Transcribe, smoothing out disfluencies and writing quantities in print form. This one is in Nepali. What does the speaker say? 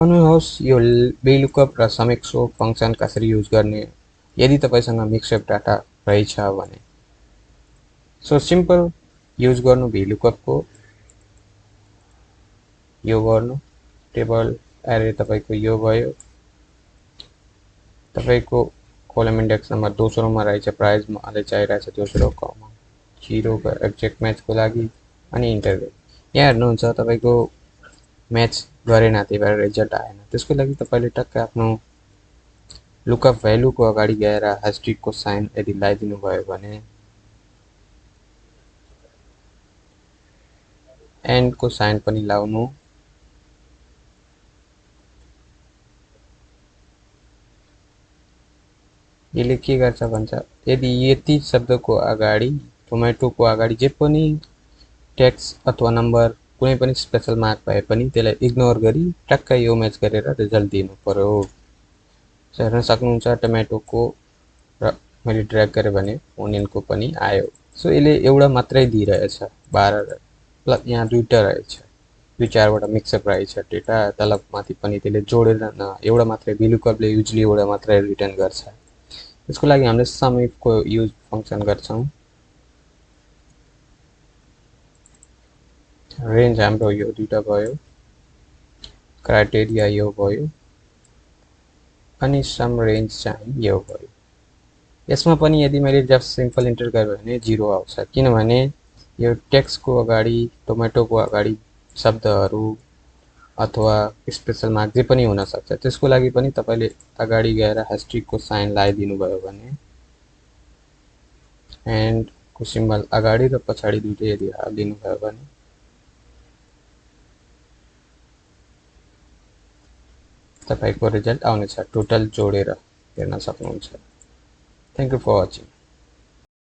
भन्नुहोस् यो VLOOKUP र समीको फंक्सन कसरी युज गर्ने यदि तपाईसँग मिक्सअप डाटा रहेछ भने। सो सिम्पल युज गर्नु VLOOKUP को यो गर्नु टेबल एरे तपाईको यो भयो। तपाईको कलम इन्डेक्स नम्बर दोस्रोमा रहेछ प्राइस मलाई चाहिरहेछ दोस्रो कमा 0 को एक्ज्याक्ट म्याच को लागि अनि इन्टर गर्नु। यहाँ हेर्नुहुन्छ तपाईको म्याच गरेन त्यही भएर रिजल्ट आएन। त्यसको लागि तपाईले टक्क आफ्नो लुकअप भ्यालु को अगाडि गएर हैशट्याग को साइन यदि लगाइदिनु भयो भने एन्ड को साइन पनि लाउनु। यसले के गर्छ भन्छ यदि यति शब्दको अगाडि टोमेटो को अगाडि जे पनि टेक्स्ट अथवा नम्बर कुनै पनि स्पेशल मार्क भए पनि त्यसलाई इग्नोर गरी टक्क यो म्याच गरेर रिजल्ट दिनु पर्यो। हेर्न सक्नुहुन्छ टोमेटो को र मैले ड्र्याग गरे भने ओनियन को पनि आयो। सो यसले एउटा मात्रै दिइरहेछ 12 प्लस यहाँ दुईटा रहेछ दुई चारवटा मिक्सअप रहेछ डेटा तलब माथि पनि त्यसले जोडेर न एउटा मात्रै VLOOKUP ले युजली एउटा मात्रै रिटर्न गर्छ। त्यसको लागि हामीले समिफ को युज फंक्सन गर्छौं। रेंज हाम्रो यो दुईटा भयो क्राइटेरिया यो भयो अनि सम रेंज चाहिँ यो भयो। यसमा पनि यदि मैले जस्ट सिम्पल इन्टर गरे भने 0 आउँछ किनभने यो टेक्स्ट को अगाडि टोमेटो को अगाडि शब्दहरु अथवा स्पेशल मार्क जे पनि हुन सक्छ। त्यसको लागि पनि तपाईले अगाडि गएर हैशट्याग को साइन लगाइदिनु भयो भने एन्ड को सिम्बल अगाडि र पछाडी दुईटै यदि हालिदिनु भयो भने तपाईको रिजल्ट आउनेछ टोटल जोडेर हेर्न सक्नुहुन्छ। Thank you for watching.